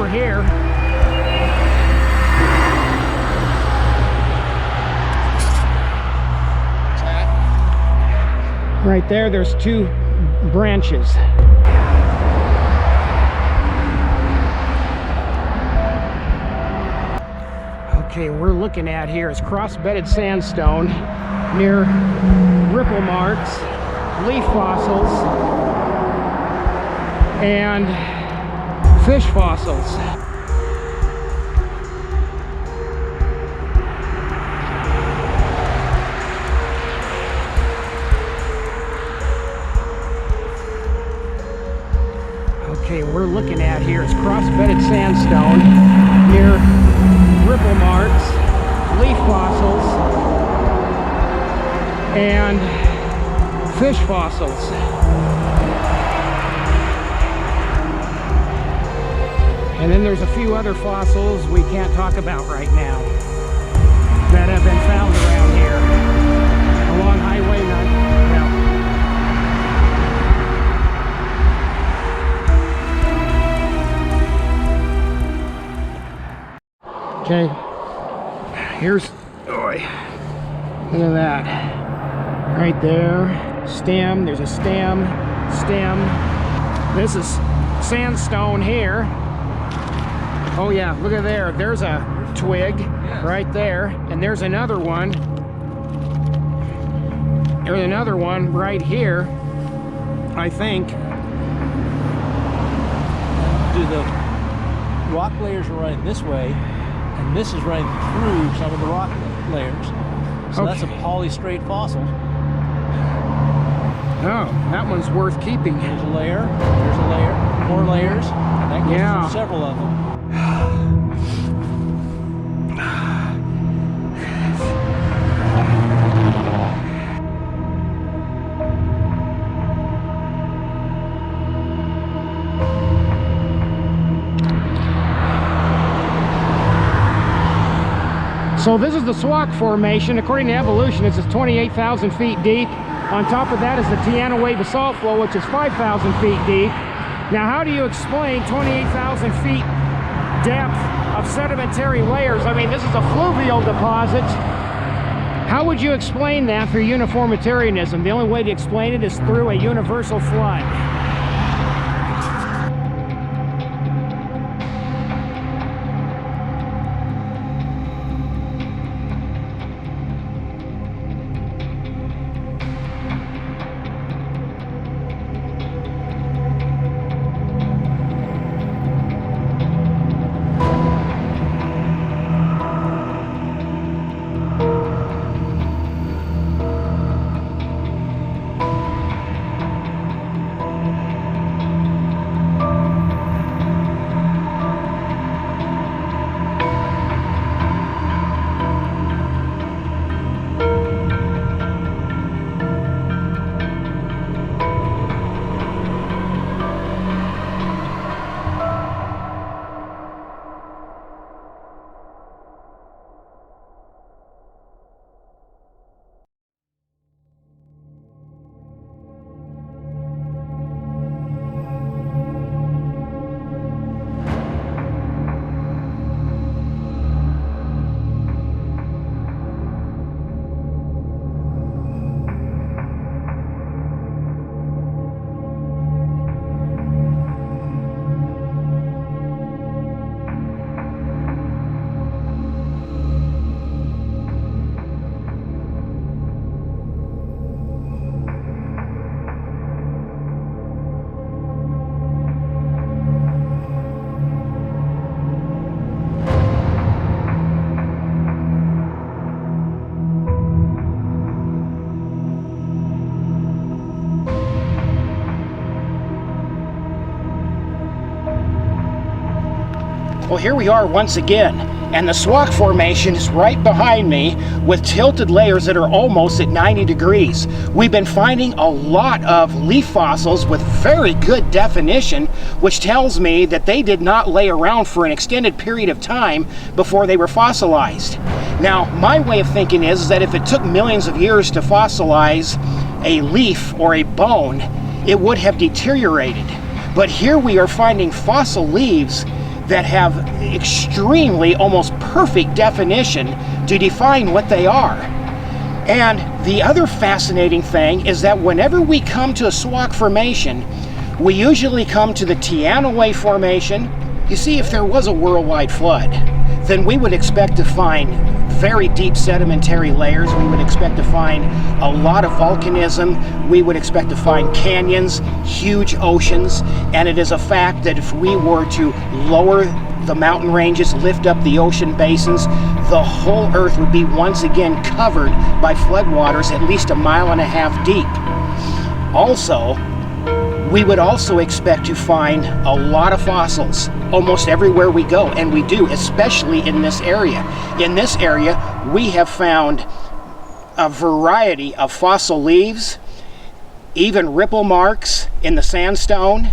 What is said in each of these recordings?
here. Right there, there's two branches. Okay, we're looking at here is cross-bedded sandstone near ripple marks, leaf fossils, and fish fossils. Okay, we're looking at here is cross-bedded sandstone near ripple marks, leaf fossils, and fish fossils. And then there's a few other fossils we can't talk about right now that have been found around here along Highway 9. Okay, here's, look at that, right there, stem, there's a stem, this is sandstone here. Oh yeah, look at there, there's a twig right there, and there's another one right here, I think. The rock layers are running this way, and this is running through some of the rock layers. So that's a polystrate fossil. Oh, that one's worth keeping. There's a layer, more layers, and that goes through several of them. So this is the Swak Formation. According to evolution, it's 28,000 feet deep. On top of that is the Teanaway basalt flow, which is 5,000 feet deep. Now, how do you explain 28,000 feet depth of sedimentary layers? I mean, this is a fluvial deposit. How would you explain that for uniformitarianism? The only way to explain it is through a universal flood. Well, here we are once again, and the Swak Formation is right behind me with tilted layers that are almost at 90 degrees. We've been finding a lot of leaf fossils with very good definition, which tells me that they did not lay around for an extended period of time before they were fossilized. Now, my way of thinking is that if it took millions of years to fossilize a leaf or a bone, it would have deteriorated. But here we are finding fossil leaves that have extremely, almost perfect definition to define what they are. And the other fascinating thing is that whenever we come to a SWOC formation, we usually come to the Teanaway Formation. You see, if there was a worldwide flood, then we would expect to find very deep sedimentary layers. We would expect to find a lot of volcanism. We would expect to find canyons, huge oceans. And it is a fact that if we were to lower the mountain ranges, lift up the ocean basins, the whole earth would be once again covered by floodwaters at least 1.5 miles deep. Also, we would also expect to find a lot of fossils almost everywhere we go, and we do, especially in this area. In this area, we have found a variety of fossil leaves, even ripple marks in the sandstone,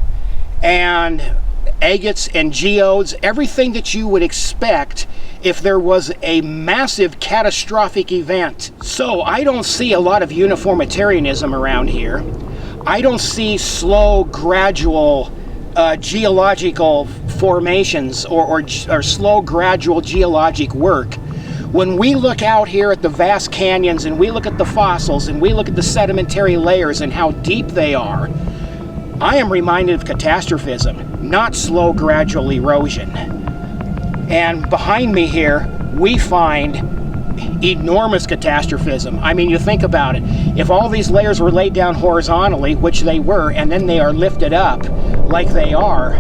and agates and geodes, everything that you would expect if there was a massive catastrophic event. So I don't see a lot of uniformitarianism around here. I don't see slow, gradual geological formations or slow, gradual geologic work. When we look out here at the vast canyons and we look at the fossils and we look at the sedimentary layers and how deep they are, I am reminded of catastrophism, not slow, gradual erosion. And behind me here, we find enormous catastrophism. I mean, you think about it. If all these layers were laid down horizontally, which they were, and then they are lifted up like they are,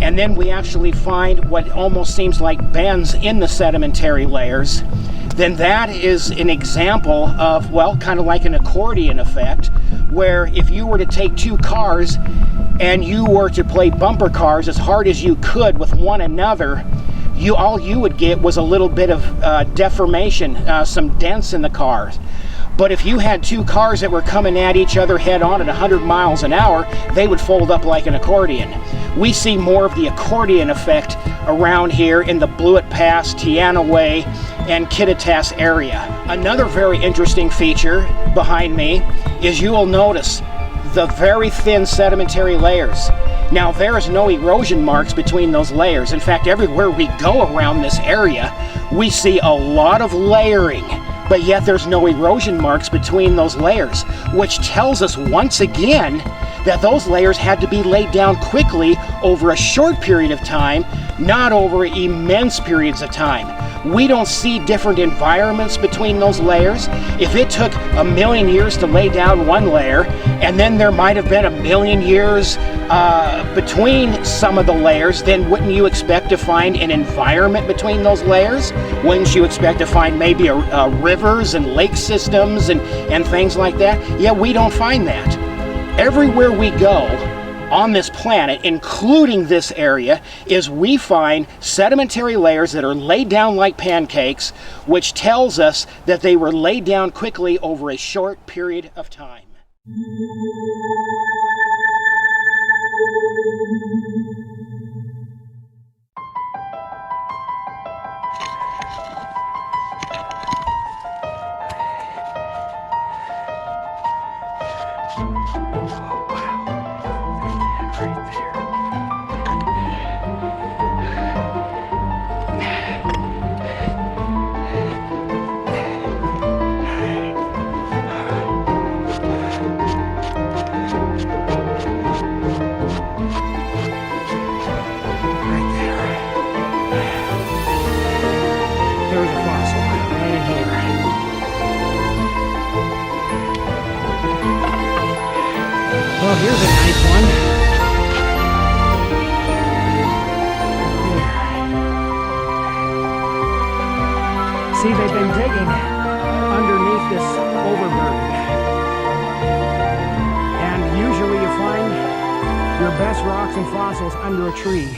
and then we actually find what almost seems like bends in the sedimentary layers, then that is an example of, well, kind of like an accordion effect, where if you were to take two cars and you were to play bumper cars as hard as you could with one another, all you would get was a little bit of deformation, some dents in the cars. But if you had two cars that were coming at each other head on at 100 miles an hour, they would fold up like an accordion. We see more of the accordion effect around here in the Blewett Pass, Teanaway, and Kittitas area. Another very interesting feature behind me is you will notice the very thin sedimentary layers. Now, there is no erosion marks between those layers. In fact, everywhere we go around this area, we see a lot of layering, but yet there's no erosion marks between those layers, which tells us once again that those layers had to be laid down quickly over a short period of time, not over immense periods of time. We don't see different environments between those layers. If it took 1 million years to lay down one layer, and then there might have been 1 million years between some of the layers, then wouldn't you expect to find an environment between those layers? Wouldn't you expect to find maybe rivers and lake systems and things like that? Yeah, we don't find that. Everywhere we go on this planet, including this area, is we find sedimentary layers that are laid down like pancakes, which tells us that they were laid down quickly over a short period of time. Well, here's a nice one. See, they've been digging underneath this overburden. And usually you find your best rocks and fossils under a tree.